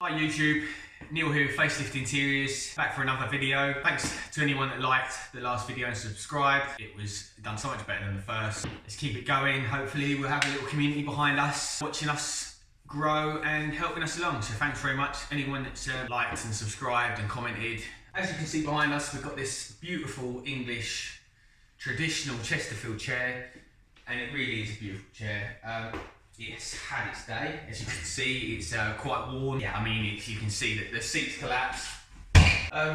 Hi YouTube, Neil here with FaceLiftInteriors, back for another video. Thanks to anyone that liked the last video and subscribed. It was done so much better than the first. Let's keep it going. Hopefully we'll have a little community behind us, watching us grow and helping us along. So thanks very much, anyone that's liked and subscribed and commented. As you can see behind us, we've got this beautiful English traditional Chesterfield chair, and it really is a beautiful chair. It's had its day. As you can see, it's quite worn. Yeah, I mean, you can see that the seats collapsed.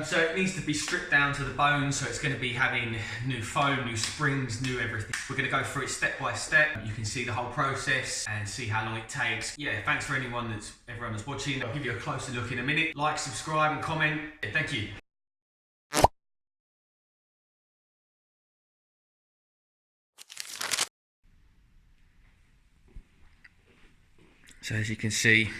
So it needs to be stripped down to the bone, so it's going to be having new foam, new springs, new everything. We're going to go through it step by step. You can see the whole process and see how long it takes. Yeah, thanks for everyone that's watching. I'll give you a closer look in a minute. Like, subscribe and comment. Yeah, thank you. So as you can see,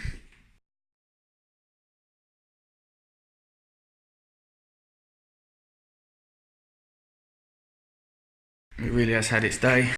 it really has had its day.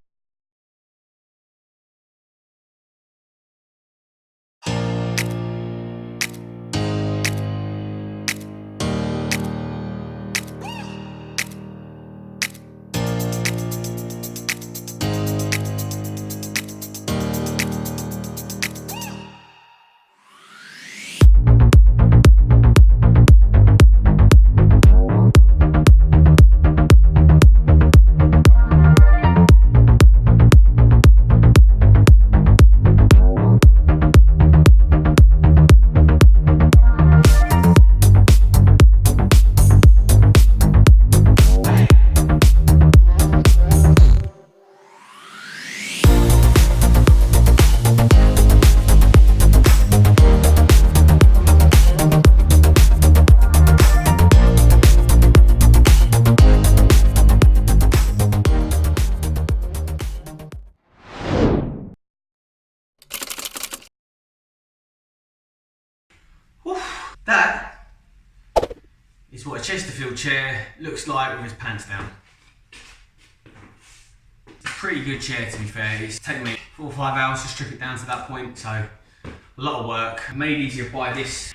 That is what a Chesterfield chair looks like with his pants down. It's a pretty good chair, to be fair. It's taken me 4 or 5 hours to strip it down to that point, so a lot of work. Made easier by this.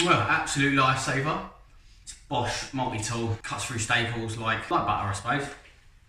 Well, absolute lifesaver. It's Bosch multi-tool, cuts through staples like butter, I suppose.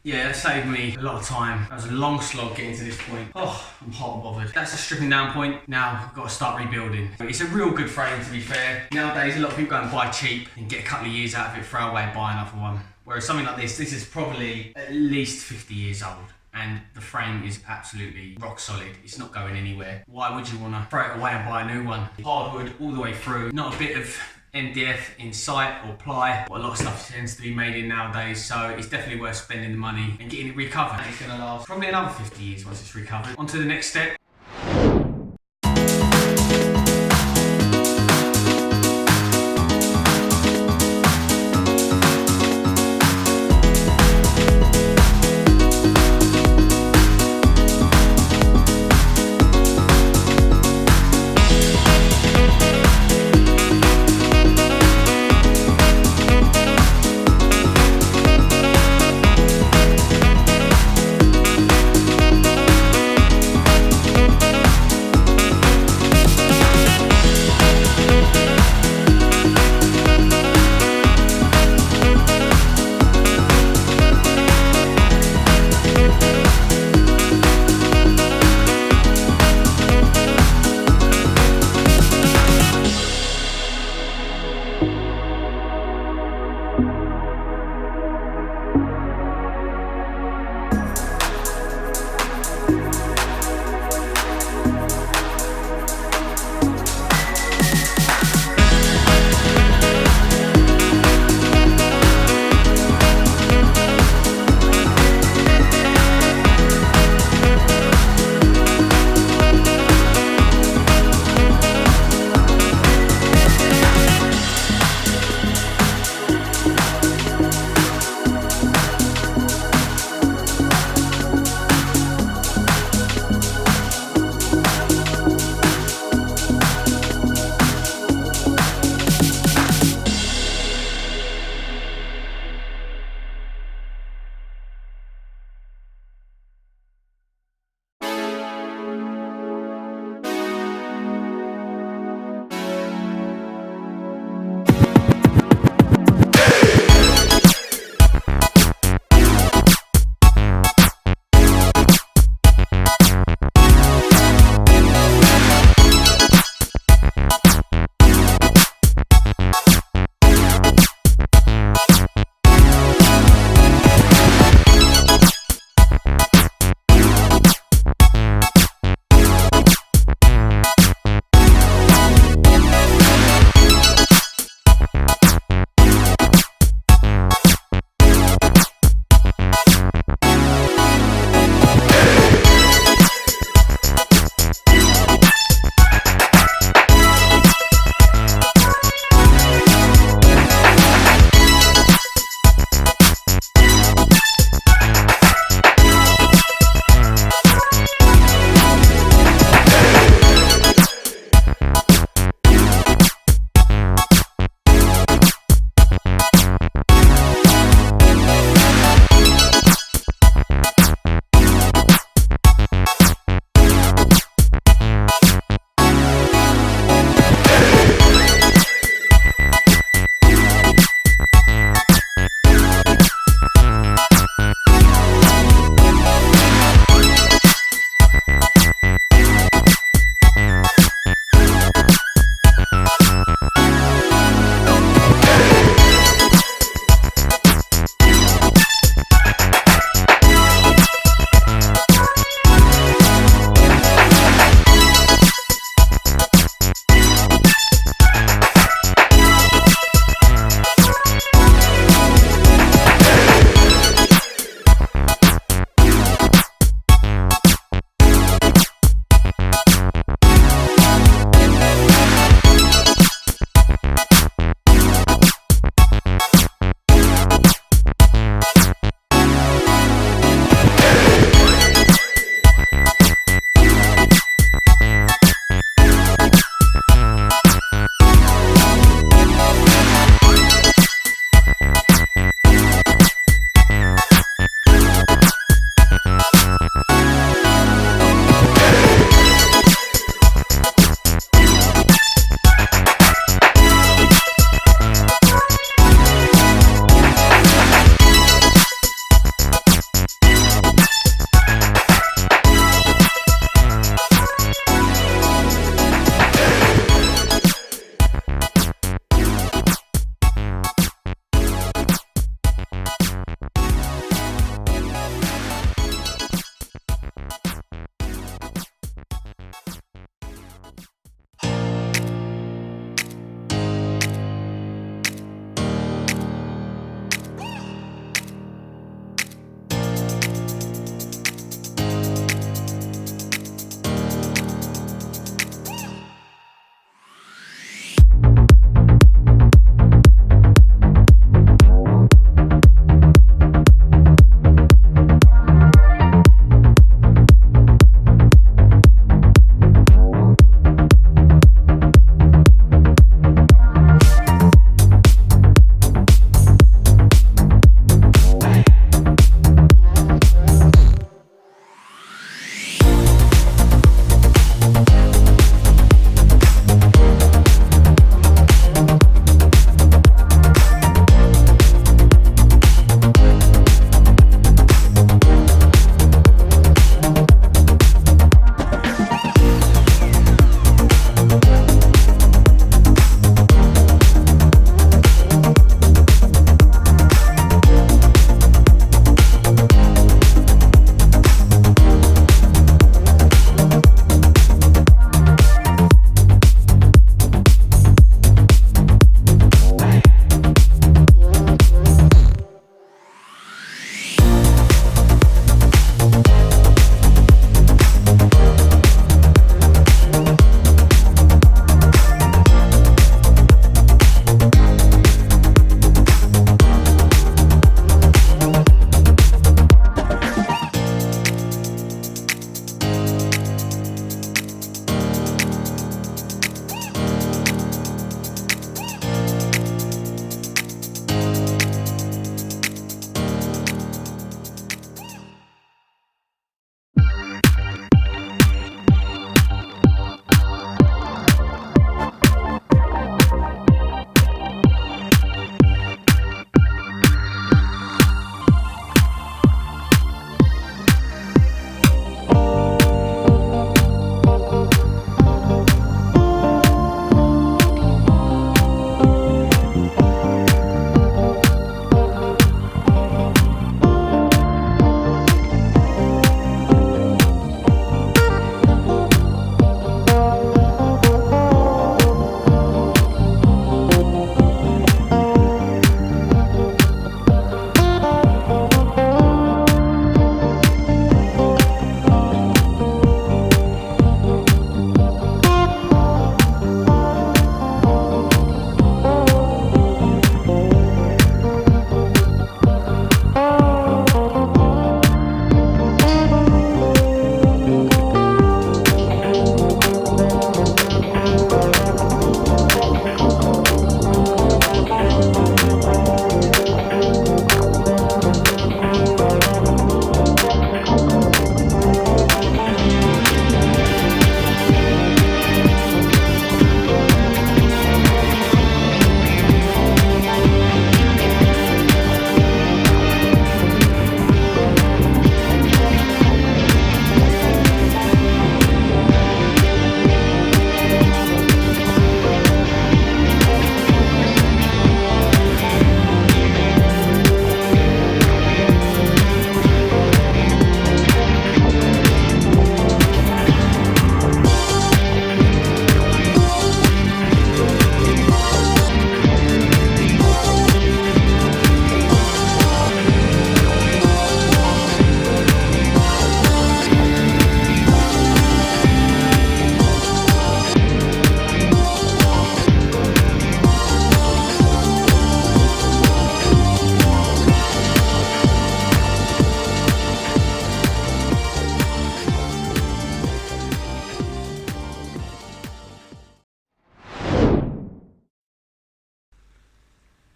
Yeah, that saved me a lot of time. That was a long slog getting to this point. Oh, I'm hot and bothered. That's the stripping down point. Now I've got to start rebuilding. It's a real good frame, to be fair. Nowadays, a lot of people go and buy cheap and get a couple of years out of it, throw away and buy another one. Whereas something like this is probably at least 50 years old. And the frame is absolutely rock solid. It's not going anywhere. Why would you want to throw it away and buy a new one? Hardwood all the way through. Not a bit of MDF in sight or ply. What a lot of stuff tends to be made in nowadays, so it's definitely worth spending the money and getting it recovered. And it's going to last probably another 50 years once it's recovered. On to the next step.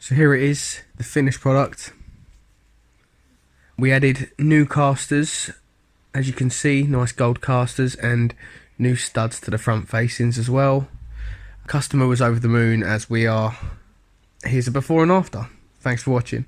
So here it is, the finished product. We added new casters, as you can see, nice gold casters, and new studs to the front facings as well. Customer was over the moon, as we are. Here's a before and after. Thanks for watching.